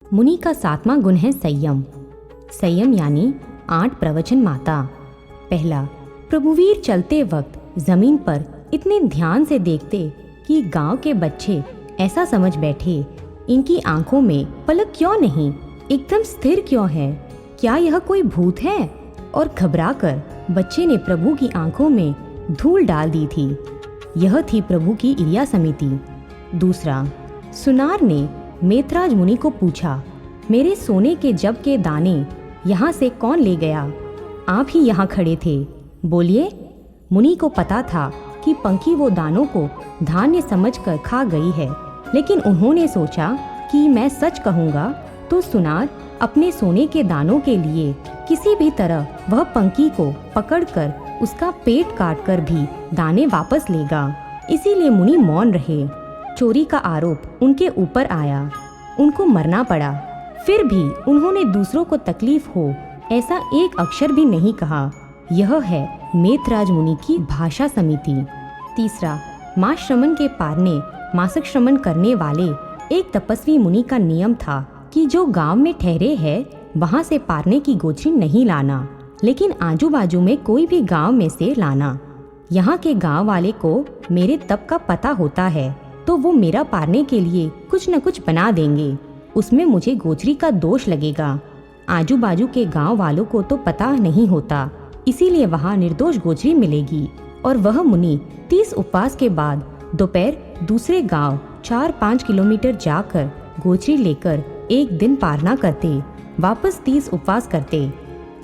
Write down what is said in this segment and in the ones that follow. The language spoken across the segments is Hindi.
मुनि का 7वां गुण है संयम। संयम यानी 8 प्रवचन माता। पहला, प्रभुवीर चलते वक्त जमीन पर इतने ध्यान से देखते कि गांव के बच्चे ऐसा समझ बैठे, इनकी आंखों में पलक क्यों नहीं, एकदम स्थिर क्यों है, क्या यह कोई भूत है? और घबराकर बच्चे ने प्रभु की आंखों में धूल डाल दी थी। यह थी प्रभु की इरिया समिति। दूसरा, सुनार ने मेतराज मुनि को पूछा, मेरे सोने के जब के दाने यहाँ से कौन ले गया? आप ही यहाँ खड़े थे, बोलिए। मुनि को पता था कि पंखी वो दानों को धान्य समझकर खा गई है, लेकिन उन्होंने सोचा कि मैं सच कहूँगा तो सुनार अपने सोने के दानों के लिए किसी भी तरह वह पंखी को पकड़कर उसका पेट काटकर भी दाने वापस लेगा। इसीलिए मुनि मौन रहे। चोरी का आरोप उनके ऊपर आया, उनको मरना पड़ा। फिर भी उन्होंने दूसरों को तकलीफ हो ऐसा एक अक्षर भी नहीं कहा। यह है मेतराज मुनि की भाषा समिति। तीसरा, मास श्रमण के पारने मासिक श्रमण करने वाले एक तपस्वी मुनि का नियम था कि जो गांव में ठहरे है वहां से पारने की गोचरी नहीं लाना, लेकिन आजू बाजू में कोई भी गांव में से लाना। यहाँ के गांव वाले को मेरे तप का पता होता है तो वो मेरा पारने के लिए कुछ न कुछ बना देंगे, उसमें मुझे गोचरी का दोष लगेगा। आजू बाजू के गांव वालों को तो पता नहीं होता, इसीलिए वहाँ निर्दोष गोचरी मिलेगी। और वह मुनि 30 उपवास के बाद दोपहर दूसरे गांव 4-5 किलोमीटर जाकर गोचरी लेकर एक दिन पारना करते, वापस 30 उपवास करते।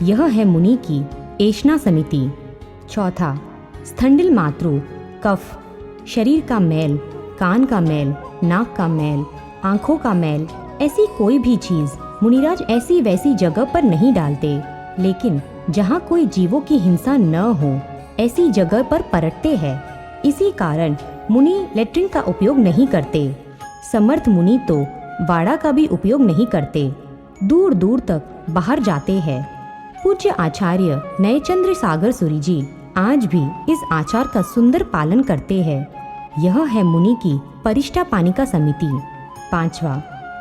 यह है मुनि की एषणा समिति। चौथा, स्थंडिल मातृ, कफ, शरीर का मैल, कान का मैल, नाक का मैल, आंखों का मैल, ऐसी कोई भी चीज मुनिराज ऐसी वैसी जगह पर नहीं डालते, लेकिन जहाँ कोई जीवों की हिंसा न हो ऐसी जगह पर परटते हैं। इसी कारण मुनि लेट्रिन का उपयोग नहीं करते। समर्थ मुनि तो वाड़ा का भी उपयोग नहीं करते, दूर दूर तक बाहर जाते हैं। पूज्य आचार्य नयचंद्र सागर सूरी जी आज भी इस आचार का सुंदर पालन करते हैं। यह है मुनि की परिष्ठा पानिका समिति। पांचवा,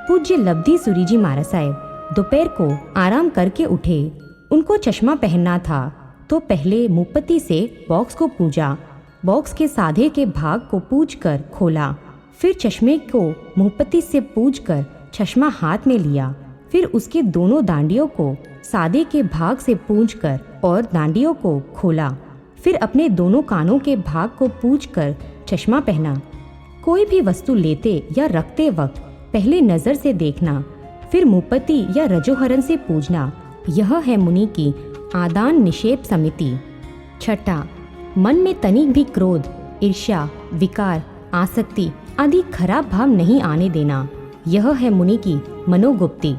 पूज्य लब्धि सूरी जी महाराज साहब दोपहर को आराम करके उठे। उनको चश्मा पहनना था तो पहले मुपत्ति से बॉक्स को पूजा, बॉक्स के साधे के भाग को पूजकर खोला, फिर चश्मे को मुपत्ति से पूजकर चश्मा हाथ में लिया, फिर उसके दोनों दांडियों को साधे के भाग से पूजकर और दांडियों को खोला, फिर अपने दोनों कानों के भाग को पूजकर चश्मा पहना। कोई भी वस्तु लेते या रखते वक्त पहले नजर से देखना, फिर मुपत्ति या रजोहरण से पूजना। यह है मुनि की आदान निषेप समिति। छठा, मन में तनिक भी क्रोध, ईर्ष्या, विकार, आसक्ति आदि खराब भाव नहीं आने देना। यह है मुनि की मनोगुप्ति।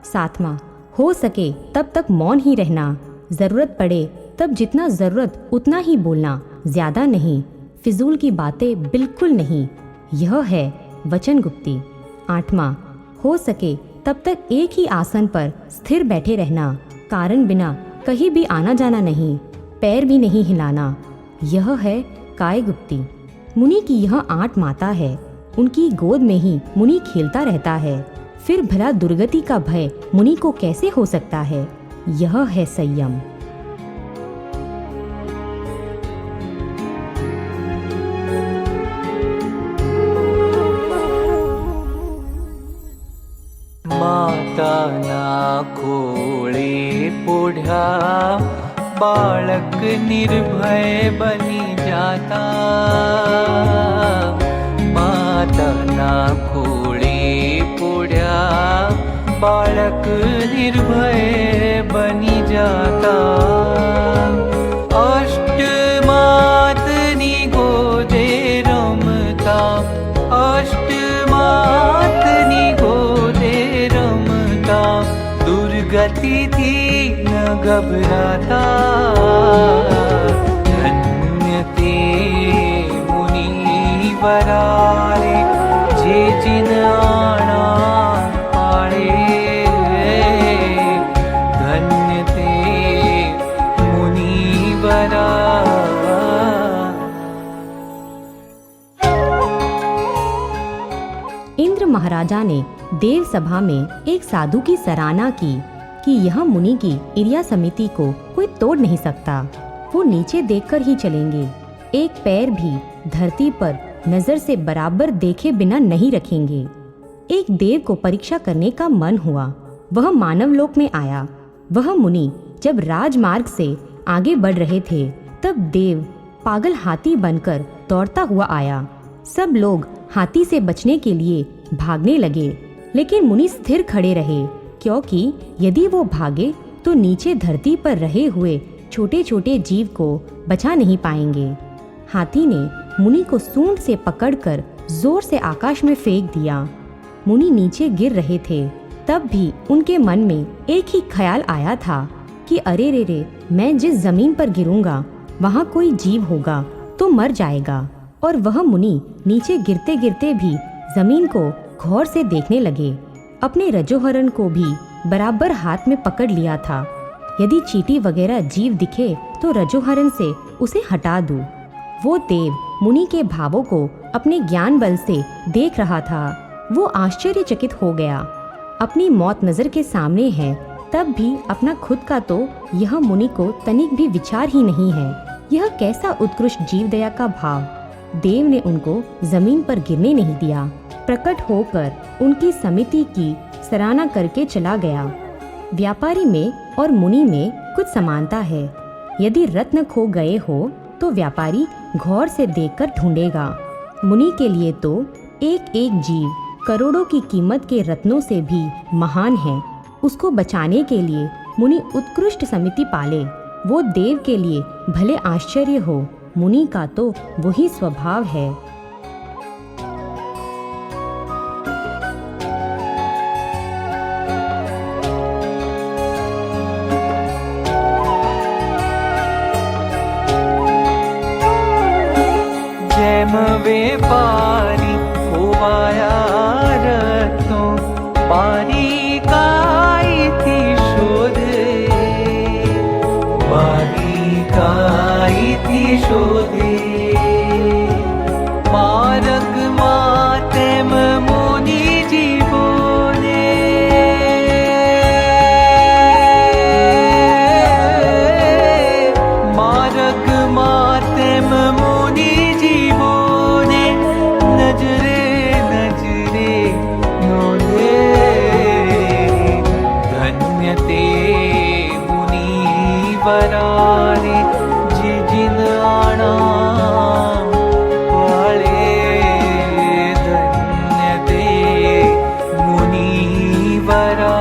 सातवां, हो सके तब तक मौन ही रहना, जरूरत पड़े तब जितना जरूरत उतना ही बोलना, ज्यादा नहीं, फिजूल की बातें बिल्कुल नहीं। यह है वचन गुप्ती। आठवां, हो सके तब तक एक ही आसन पर स्थिर बैठे रहना, कारण बिना कहीं भी आना जाना नहीं, पैर भी नहीं हिलाना। यह है काय गुप्ती। मुनि की यह 8 माता है, उनकी गोद में ही मुनि खेलता रहता है, फिर भला दुर्गति का भय मुनि को कैसे हो सकता है? यह है संयम। माताना खोळे पुढ्या बाळक निर्भय बनी जाता। माताना खोळे पुढ्या बाळक निर्भय बनी जाता। अष्टमातनी गोदे रमता, अष्टमातनी गोदे रमता, दुर्गति थी न घबराता। धन्य ते मुनि वराळे, जे जिन आणा पाळे। धन्य ते मुनि वरा। इंद्र महाराज राजा ने देव सभा में एक साधु की सराहना की कि यह मुनि की इरिया समिति को कोई तोड़ नहीं सकता। वो नीचे देखकर ही चलेंगे, एक पैर भी धरती पर नजर से बराबर देखे बिना नहीं रखेंगे। एक देव को परीक्षा करने का मन हुआ। वह मानव लोक में आया। वह मुनि जब राजमार्ग से आगे बढ़ रहे थे तब देव पागल हाथी बनकर दौड़ता हुआ आया। सब लोग हाथी से बचने के लिए भागने लगे, लेकिन मुनि स्थिर खड़े रहे, क्योंकि यदि वो भागे तो नीचे धरती पर रहे हुए छोटे छोटे जीव को बचा नहीं पाएंगे। हाथी ने मुनि को सूंड से पकड़कर जोर से आकाश में फेंक दिया। मुनि नीचे गिर रहे थे, तब भी उनके मन में एक ही ख्याल आया था कि अरे रे रे, मैं जिस जमीन पर गिरूंगा वहाँ कोई जीव होगा तो मर जाएगा। और वह मुनि नीचे गिरते गिरते भी जमीन को गौर से देखने लगे। अपने रजोहरण को भी बराबर हाथ में पकड़ लिया था। यदि चींटी वगैरह जीव दिखे तो रजोहरण से उसे हटा दूं। वो देव मुनि के भावों को अपने ज्ञान बल से देख रहा था। वो आश्चर्यचकित हो गया। अपनी मौत नजर के सामने है, तब भी अपना खुद का तो यह मुनि को तनिक भी विचार ही नहीं है। यह कैसा उत्कृष्ट जीव दया का भाव! देव ने उनको जमीन पर गिरने नहीं दिया। प्रकट होकर उनकी समिति की सराहना करके चला गया। व्यापारी में और मुनि में कुछ समानता है। यदि रत्न खो गए हो तो व्यापारी गौर से देखकर ढूंढेगा। मुनि के लिए तो एक एक जीव करोड़ों की कीमत के रत्नों से भी महान है। उसको बचाने के लिए मुनि उत्कृष्ट समिति पाले। वो देव के लिए भले आश्चर्य हो, मुनि का तो वही स्वभाव है। जैम व्यापारी खोवाया रत्नों पारी काई थी शोध, पारी काई थी शोधे। मारग मातेम मुनि जीवोने, मारग मातेम मुनि जीवोने, नजरे नजरे नोले। धन्य ते मुनि वरारे जिन आना वाले। धन्य ते मुनि वरा।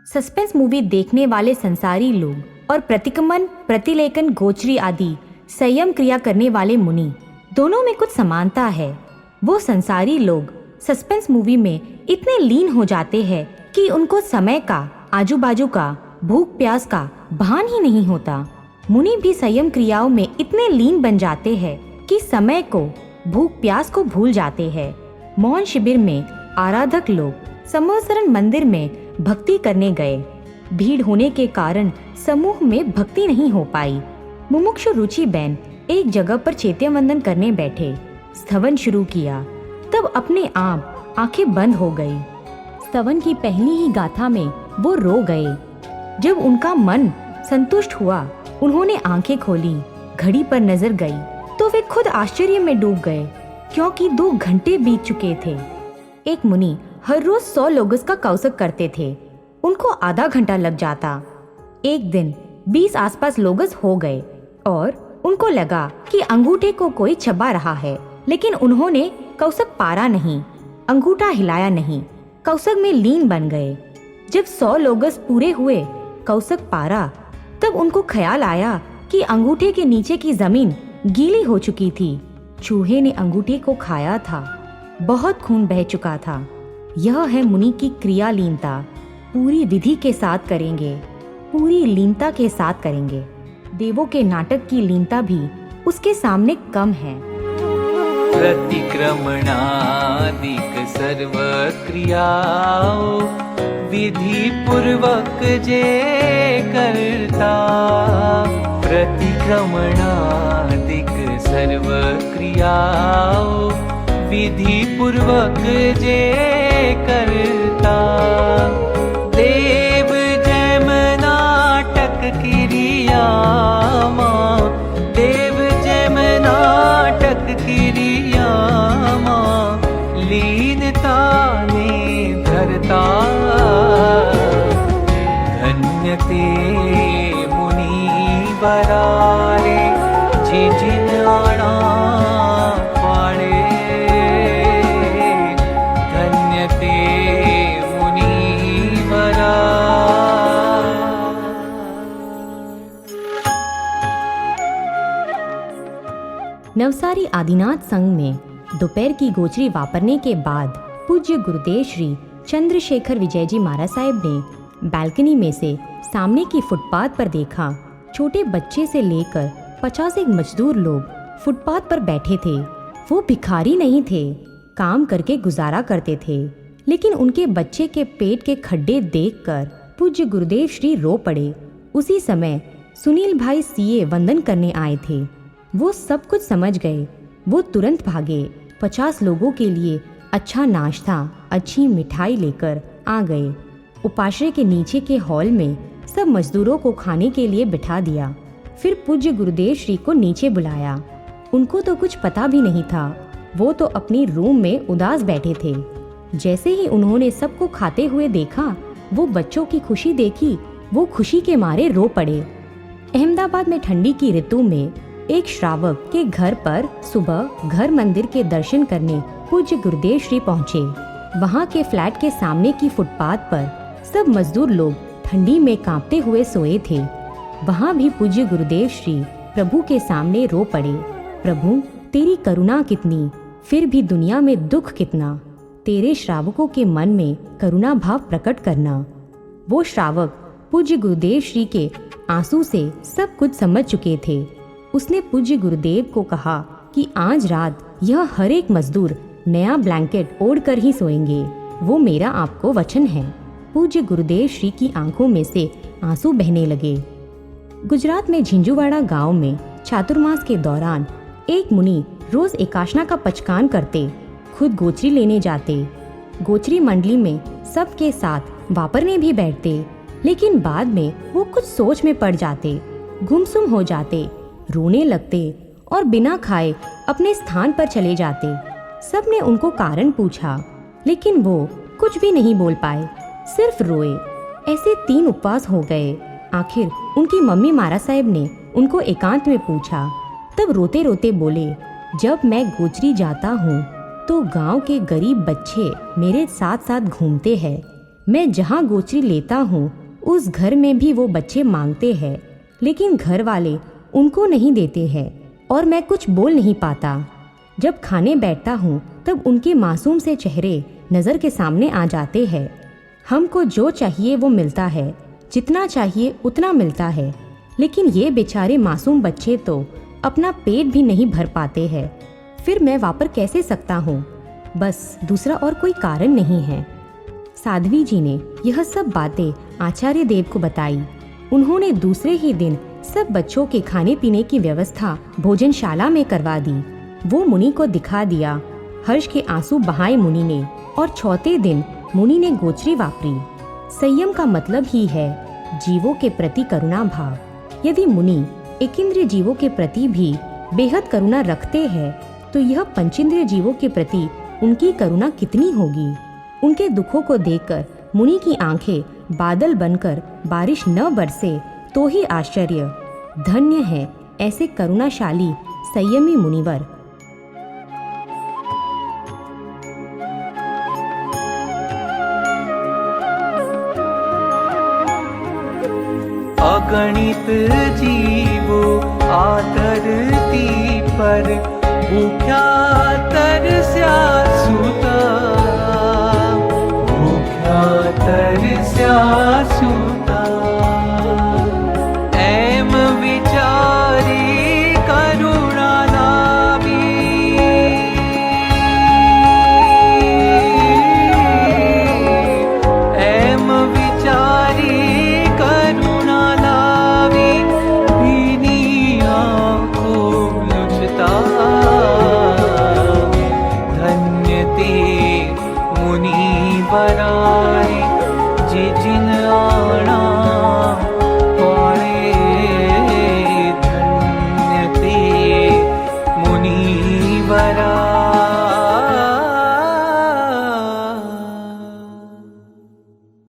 सस्पेंस मूवी देखने वाले संसारी लोग और प्रतिक्रमण, प्रतिलेखन, गोचरी आदि संयम क्रिया करने वाले मुनि, दोनों में कुछ समानता है। वो संसारी लोग सस्पेंस मूवी में इतने लीन हो जाते हैं कि उनको समय का, आजू बाजू का, भूख प्यास का भान ही नहीं होता। मुनि भी संयम क्रियाओं में इतने लीन बन जाते हैं कि समय को, भूख प्यास को भूल जाते हैं। मौन शिविर में आराधक लोग समवसरण मंदिर में भक्ति करने गए। भीड़ होने के कारण समूह में भक्ति नहीं हो पाई। मुमुक्षु रुचि बैन एक जगह पर चैत्य वंदन करने बैठे। स्तवन शुरू किया, तब अपने आप आंखें बंद हो गई। स्तवन की पहली ही गाथा में वो रो गए। जब उनका मन संतुष्ट हुआ, उन्होंने आंखें खोली। घड़ी पर नजर गई तो वे खुद आश्चर्य में डूब गए, क्योंकि 2 घंटे बीत चुके थे। एक मुनि हर रोज 100 लोगस का कौसक करते थे। उनको आधा घंटा लग जाता। एक दिन 20 आसपास लोगस हो गए और उनको लगा कि अंगूठे को कोई चबा रहा है, लेकिन उन्होंने कौसक पारा नहीं, अंगूठा हिलाया नहीं, कौसक में लीन बन गए। जब 100 लोगस पूरे हुए, कौसक पारा, तब उनको ख्याल आया कि अंगूठे के नीचे की जमीन गीली हो चुकी थी। चूहे ने अंगूठे को खाया था। बहुत खून बह चुका था। यह है मुनि की क्रिया लीनता। पूरी विधि के साथ करेंगे, पूरी लीनता के साथ करेंगे। देवों के नाटक की लीनता भी उसके सामने कम है। प्रतिक्रमणादिक सर्व क्रियाओं विधि पूर्वक जे करता। प्रतिक्रमणादिक सर्व क्रियाओ विधि पूर्वक जे करता। देव जैम नाटक क्रिया माँ, देव जैम नाटक क्रिया माँ, लीनता ने धरता। धन्य ते मुनि वरारे जे जिनाणा पाड़े। धन्य ते मुनि वरा। नवसारी आदिनाथ संघ में दोपहर की गोचरी वापरने के बाद पूज्य गुरुदेव श्री चंद्रशेखर विजय जी महाराज साहब ने बालकनी में से सामने की फुटपाथ पर देखा। छोटे बच्चे से लेकर 50 एक मजदूर लोग फुटपाथ पर बैठे थे। वो भिखारी नहीं थे, काम करके गुजारा करते थे, लेकिन उनके बच्चे के पेट के खड्डे देखकर पूज्य गुरुदेव श्री रो पड़े। उसी समय सुनील भाई सीए वंदन करने आए थे। वो सब कुछ समझ गए। वो तुरंत भागे। 50 लोगों के लिए अच्छा नाश्ता, अच्छी मिठाई लेकर आ गए। उपाश्रय के नीचे के हॉल में सब मजदूरों को खाने के लिए बिठा दिया। फिर पूज्य गुरुदेव श्री को नीचे बुलाया। उनको तो कुछ पता भी नहीं था। वो तो अपनी रूम में उदास बैठे थे। जैसे ही उन्होंने सबको खाते हुए देखा, वो बच्चों की खुशी देखी, वो खुशी के मारे रो पड़े। अहमदाबाद में ठंडी की ऋतु में एक श्रावक के घर पर सुबह घर मंदिर के दर्शन करने पूज्य गुरुदेव श्री पहुँचे। वहाँ के फ्लैट के सामने की फुटपाथ पर सब मजदूर लोग ठंडी में कांपते हुए सोए थे। वहाँ भी पूज्य गुरुदेव श्री प्रभु के सामने रो पड़े। प्रभु, तेरी करुणा कितनी, फिर भी दुनिया में दुख कितना। तेरे श्रावकों के मन में करुणा भाव प्रकट करना। वो श्रावक पूज्य गुरुदेव श्री के आंसू से सब कुछ समझ चुके थे। उसने पूज्य गुरुदेव को कहा कि आज रात यह हर एक मजदूर नया ब्लैंकेट ओढ़कर ही सोएंगे। वो मेरा आपको वचन है। पूज्य गुरुदेव श्री की आंखों में से आंसू बहने लगे। गुजरात में झिंझुवाड़ा गांव में चातुर्मास के दौरान एक मुनि रोज एकाशना का पचकान करते, खुद गोचरी लेने जाते। गोचरी मंडली में सबके साथ वापरने भी बैठते, लेकिन बाद में वो कुछ सोच में पड़ जाते, गुमसुम हो जाते, रोने लगते और बिना खाए अपने स्थान पर चले जाते। सबने उनको कारण पूछा, लेकिन वो कुछ भी नहीं बोल पाए, सिर्फ रोए। ऐसे 3 उपवास हो गए। आखिर उनकी मम्मी महाराज साहब ने उनको एकांत में पूछा। तब रोते रोते बोले, जब मैं गोचरी जाता हूँ तो गांव के गरीब बच्चे मेरे साथ साथ घूमते हैं। मैं जहाँ गोचरी लेता हूँ उस घर में भी वो बच्चे मांगते हैं, लेकिन घर वाले उनको नहीं देते हैं और मैं कुछ बोल नहीं पाता। जब खाने बैठता हूँ तब उनके मासूम से चेहरे नज़र के सामने आ जाते हैं। हमको जो चाहिए वो मिलता है, जितना चाहिए उतना मिलता है, लेकिन ये बेचारे मासूम बच्चे तो अपना पेट भी नहीं भर पाते हैं। फिर मैं वापर कैसे सकता हूँ? बस दूसरा और कोई कारण नहीं है। साध्वी जी ने यह सब बातें आचार्य देव को बताई। उन्होंने दूसरे ही दिन सब बच्चों के खाने पीने की व्यवस्था भोजनशाला में करवा दी। वो मुनि को दिखा दिया। हर्ष के आंसू बहाए मुनि ने, और चौथे दिन मुनि ने गोचरी वापरी। संयम का मतलब ही है जीवों के प्रति करुणा भाव। यदि मुनि एकेंद्रिय जीवों के प्रति भी बेहद करुणा रखते हैं, तो यह पंचेंद्रिय जीवों के प्रति उनकी करुणा कितनी होगी। उनके दुखों को देखकर मुनि की आंखें बादल बनकर बारिश न बरसे तो ही आश्चर्य। धन्य है ऐसे करुणाशाली संयमी मुनिवर। अगणित जीवो आदरती पर भूख्या तरस्या सुता, भूख्या तरस्या सुता। एम विचारी करुणा नावी, एम विचारी करुणा नावी, भीनी आँखों लुचता। ते मुनी बराई